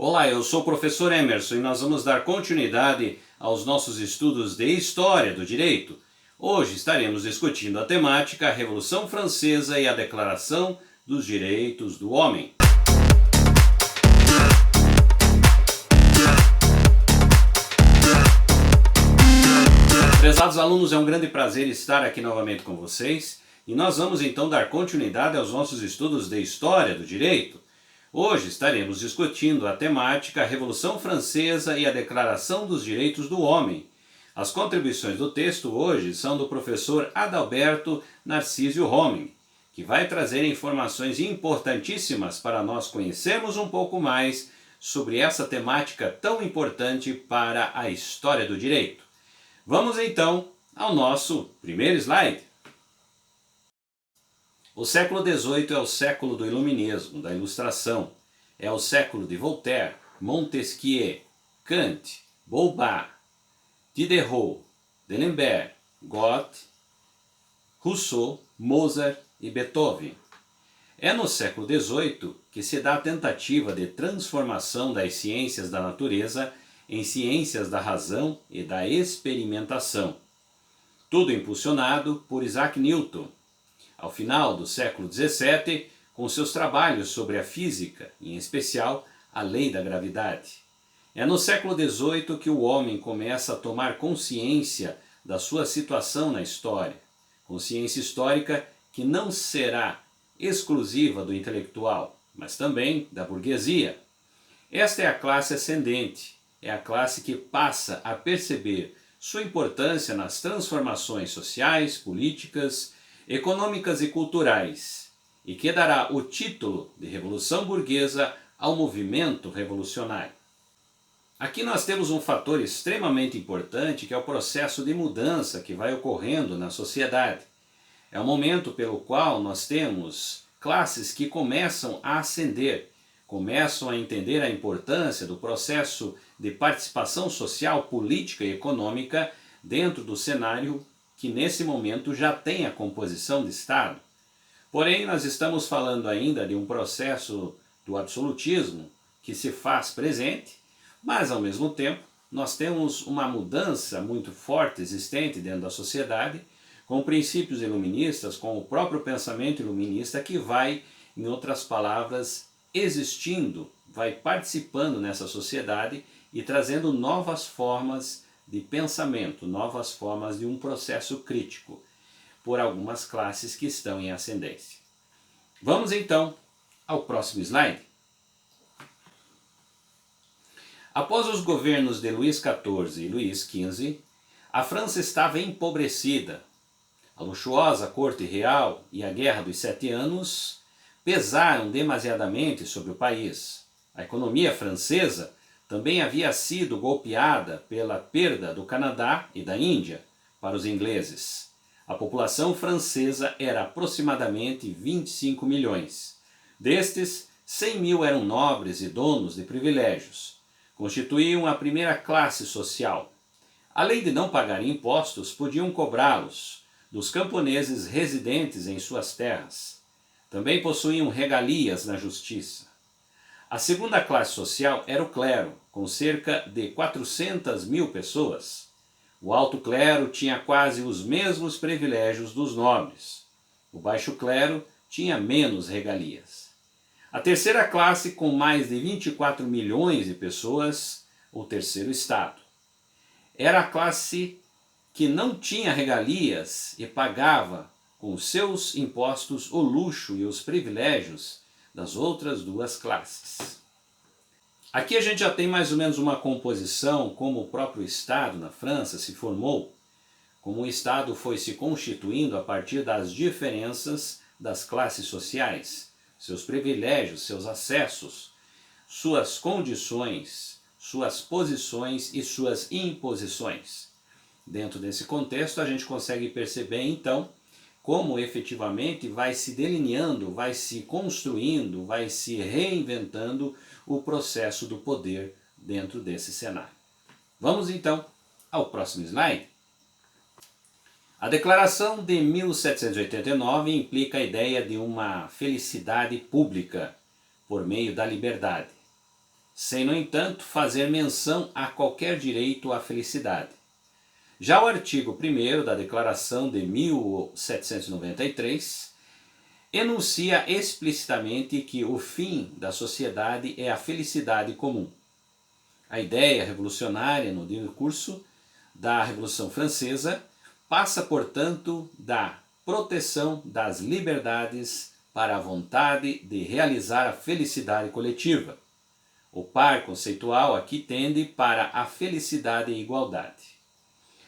Olá, eu sou o professor Emerson e nós vamos dar continuidade aos nossos estudos de História do Direito. Hoje estaremos discutindo a temática Revolução Francesa e a Declaração dos Direitos do Homem. Prezados alunos, é um grande prazer estar aqui novamente com vocês e nós vamos então dar continuidade aos nossos estudos de História do Direito. Hoje estaremos discutindo a temática Revolução Francesa e a Declaração dos Direitos do Homem. As contribuições do texto hoje são do professor Adalberto Narcísio Roming, que vai trazer informações importantíssimas para nós conhecermos um pouco mais sobre essa temática tão importante para a história do direito. Vamos então ao nosso primeiro slide. O século XVIII é o século do Iluminismo, da Ilustração. É o século de Voltaire, Montesquieu, Kant, Bolbart, Diderot, D'Alembert, Goethe, Rousseau, Mozart e Beethoven. É no século XVIII que se dá a tentativa de transformação das ciências da natureza em ciências da razão e da experimentação. Tudo impulsionado por Isaac Newton. Ao final do século XVII, com seus trabalhos sobre a física, em especial a lei da gravidade. É no século XVIII que o homem começa a tomar consciência da sua situação na história, consciência histórica que não será exclusiva do intelectual, mas também da burguesia. Esta é a classe ascendente, é a classe que passa a perceber sua importância nas transformações sociais, políticas, econômicas e culturais, e que dará o título de Revolução Burguesa ao movimento revolucionário. Aqui nós temos um fator extremamente importante, que é o processo de mudança que vai ocorrendo na sociedade. É o momento pelo qual nós temos classes que começam a ascender, começam a entender a importância do processo de participação social, política e econômica dentro do cenário que nesse momento já tem a composição de Estado. Porém, nós estamos falando ainda de um processo do absolutismo que se faz presente, mas ao mesmo tempo nós temos uma mudança muito forte existente dentro da sociedade, com princípios iluministas, com o próprio pensamento iluminista que vai, em outras palavras, existindo, vai participando nessa sociedade e trazendo novas formas de pensamento, novas formas de um processo crítico por algumas classes que estão em ascendência. Vamos então ao próximo slide. Após os governos de Luís XIV e Luís XV, a França estava empobrecida. A luxuosa corte real e a Guerra dos 7 Anos pesaram demasiadamente sobre o país. A economia francesa também havia sido golpeada pela perda do Canadá e da Índia para os ingleses. A população francesa era aproximadamente 25 milhões. Destes, 100 mil eram nobres e donos de privilégios. Constituíam a primeira classe social. Além de não pagar impostos, podiam cobrá-los dos camponeses residentes em suas terras. Também possuíam regalias na justiça. A segunda classe social era o clero, com cerca de 400 mil pessoas. O alto clero tinha quase os mesmos privilégios dos nobres. O baixo clero tinha menos regalias. A terceira classe, com mais de 24 milhões de pessoas, o terceiro estado. Era a classe que não tinha regalias e pagava com os seus impostos o luxo e os privilégios das outras duas classes. Aqui a gente já tem mais ou menos uma composição, como o próprio Estado na França se formou, como o Estado foi se constituindo a partir das diferenças das classes sociais, seus privilégios, seus acessos, suas condições, suas posições e suas imposições. Dentro desse contexto a gente consegue perceber então como efetivamente vai se delineando, vai se construindo, vai se reinventando o processo do poder dentro desse cenário. Vamos então ao próximo slide. A Declaração de 1789 implica a ideia de uma felicidade pública por meio da liberdade. sem, no entanto, fazer menção a qualquer direito à felicidade. Já o artigo 1º da Declaração de 1793 enuncia explicitamente que o fim da sociedade é a felicidade comum. A ideia revolucionária no decurso da Revolução Francesa passa, portanto, da proteção das liberdades para a vontade de realizar a felicidade coletiva. O par conceitual aqui tende para a felicidade e igualdade.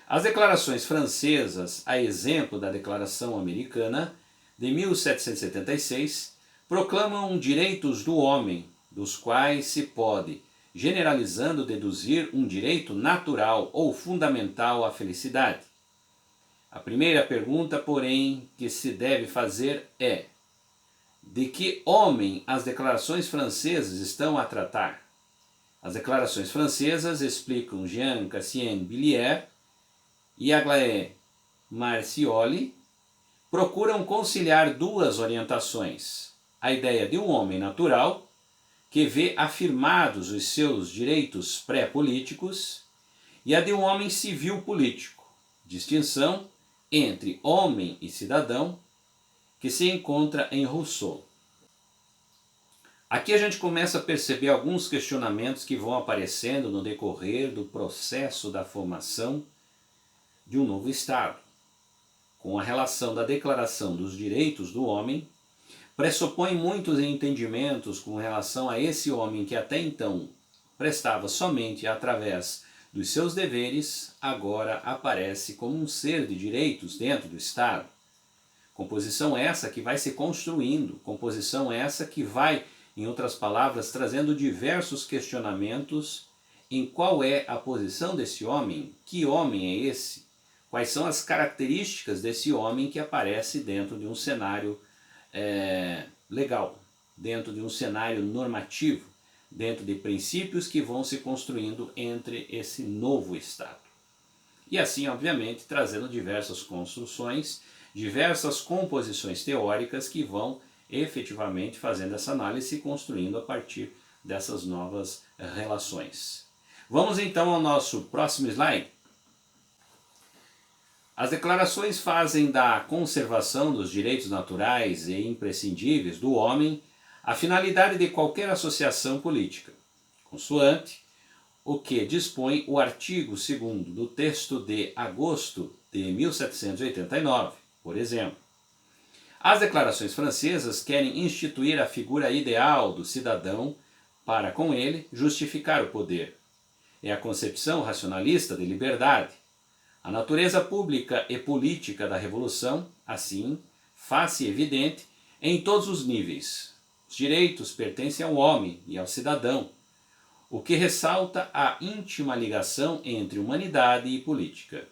As declarações francesas, a exemplo da Declaração Americana de 1776, proclamam direitos do homem, dos quais se pode, generalizando, deduzir um direito natural ou fundamental à felicidade. A primeira pergunta, porém, que se deve fazer é: de que homem as declarações francesas estão a tratar? As declarações francesas, explicam Jean Cassien Billière e Aglaé Marcioli, procuram conciliar duas orientações: a ideia de um homem natural, que vê afirmados os seus direitos pré-políticos, e a de um homem civil político, distinção entre homem e cidadão, que se encontra em Rousseau. Aqui a gente começa a perceber alguns questionamentos que vão aparecendo no decorrer do processo da formação de um novo Estado. Com a relação da Declaração dos Direitos do Homem, pressupõe muitos entendimentos com relação a esse homem que até então prestava somente através dos seus deveres, agora aparece como um ser de direitos dentro do Estado. Composição essa que vai se construindo, composição essa que vai, em outras palavras, trazendo diversos questionamentos em qual é a posição desse homem, que homem é esse, quais são as características desse homem que aparece dentro de um cenário legal, dentro de um cenário normativo, dentro de princípios que vão se construindo entre esse novo Estado. E assim, obviamente, trazendo diversas construções, diversas composições teóricas que vão efetivamente fazendo essa análise e construindo a partir dessas novas relações. Vamos então ao nosso próximo slide. As declarações fazem da conservação dos direitos naturais e imprescindíveis do homem a finalidade de qualquer associação política, consoante o que dispõe o artigo 2º do texto de agosto de 1789, por exemplo. As declarações francesas querem instituir a figura ideal do cidadão para, com ele, justificar o poder. É a concepção racionalista de liberdade. A natureza pública e política da Revolução, assim, faz-se evidente em todos os níveis. Os direitos pertencem ao homem e ao cidadão, o que ressalta a íntima ligação entre humanidade e política.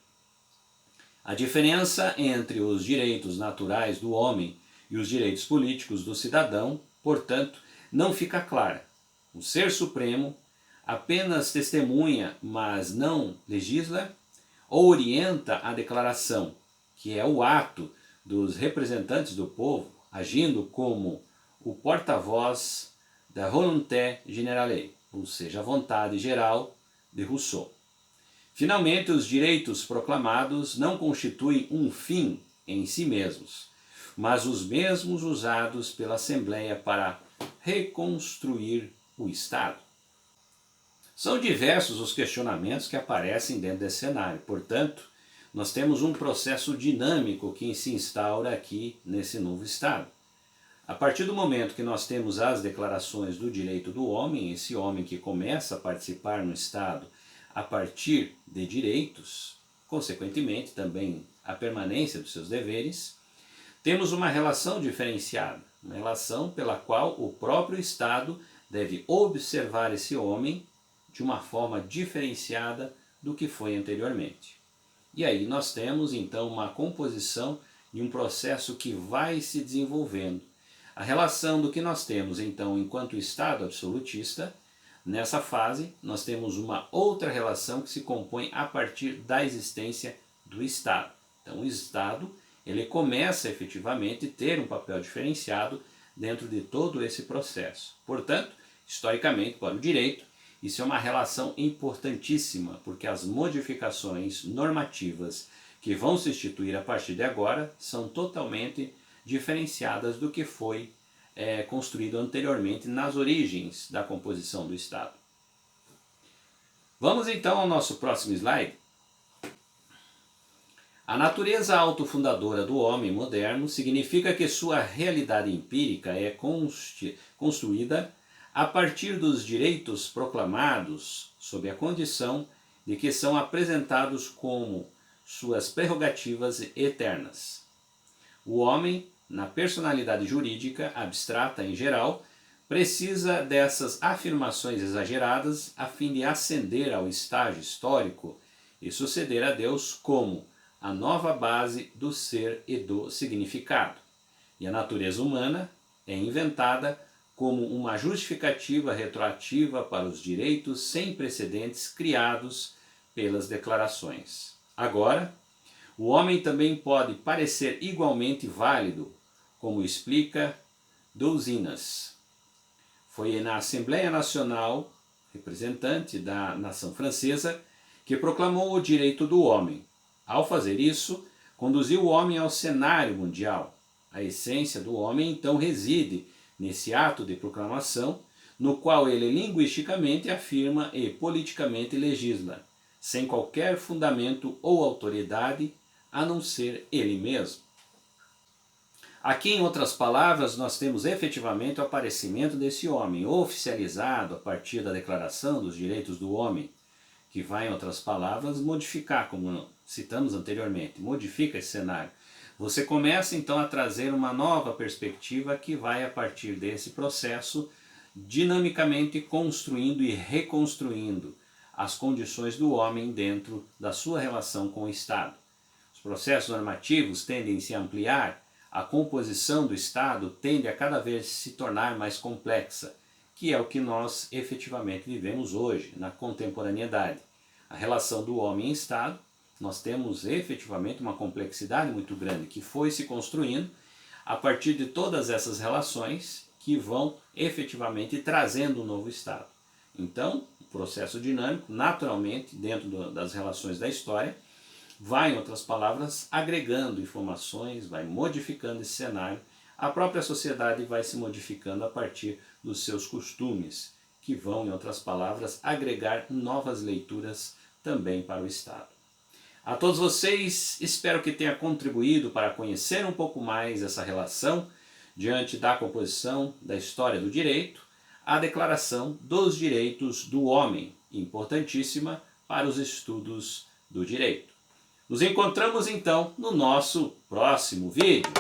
A diferença entre os direitos naturais do homem e os direitos políticos do cidadão, portanto, não fica clara. O Ser Supremo apenas testemunha, mas não legisla, ou orienta a declaração, que é o ato dos representantes do povo, agindo como o porta-voz da volonté générale, ou seja, a vontade geral de Rousseau. Finalmente, os direitos proclamados não constituem um fim em si mesmos, mas os mesmos usados pela Assembleia para reconstruir o Estado. São diversos os questionamentos que aparecem dentro desse cenário, portanto, nós temos um processo dinâmico que se instaura aqui nesse novo Estado. A partir do momento que nós temos as declarações do direito do homem, esse homem que começa a participar no Estado a partir de direitos, consequentemente também a permanência dos seus deveres, temos uma relação diferenciada, uma relação pela qual o próprio Estado deve observar esse homem de uma forma diferenciada do que foi anteriormente. E aí nós temos então uma composição de um processo que vai se desenvolvendo. A relação do que nós temos então enquanto Estado absolutista, nessa fase nós temos uma outra relação que se compõe a partir da existência do Estado. Então o Estado ele começa efetivamente a ter um papel diferenciado dentro de todo esse processo. Portanto, historicamente para o direito. Isso é uma relação importantíssima, porque as modificações normativas que vão se instituir a partir de agora são totalmente diferenciadas do que foi construído anteriormente nas origens da composição do Estado. Vamos então ao nosso próximo slide. A natureza autofundadora do homem moderno significa que sua realidade empírica é construída a partir dos direitos proclamados sob a condição de que são apresentados como suas prerrogativas eternas. O homem, na personalidade jurídica abstrata em geral, precisa dessas afirmações exageradas a fim de ascender ao estágio histórico e suceder a Deus como a nova base do ser e do significado. E a natureza humana é inventada como uma justificativa retroativa para os direitos sem precedentes criados pelas declarações. Agora, o homem também pode parecer igualmente válido, como explica Douzinas. Foi na Assembleia Nacional, representante da nação francesa, que proclamou o direito do homem. Ao fazer isso, conduziu o homem ao cenário mundial. A essência do homem então reside nesse ato de proclamação, no qual ele linguisticamente afirma e politicamente legisla, sem qualquer fundamento ou autoridade, a não ser ele mesmo. Aqui, em outras palavras, nós temos efetivamente o aparecimento desse homem, oficializado a partir da Declaração dos Direitos do Homem, que vai, em outras palavras, modificar, como citamos anteriormente, modifica esse cenário. Você começa então a trazer uma nova perspectiva que vai, a partir desse processo, dinamicamente construindo e reconstruindo as condições do homem dentro da sua relação com o Estado. Os processos normativos tendem a se ampliar, a composição do Estado tende a cada vez se tornar mais complexa, que é o que nós efetivamente vivemos hoje, na contemporaneidade. A relação do homem e Estado, nós temos efetivamente uma complexidade muito grande que foi se construindo a partir de todas essas relações que vão efetivamente trazendo um novo Estado. Então, o processo dinâmico, naturalmente, dentro das relações da história, vai, em outras palavras, agregando informações, vai modificando esse cenário, a própria sociedade vai se modificando a partir dos seus costumes, que vão, em outras palavras, agregar novas leituras também para o Estado. A todos vocês, espero que tenha contribuído para conhecer um pouco mais essa relação diante da composição da história do direito, a Declaração dos Direitos do Homem, importantíssima para os estudos do direito. Nos encontramos então no nosso próximo vídeo.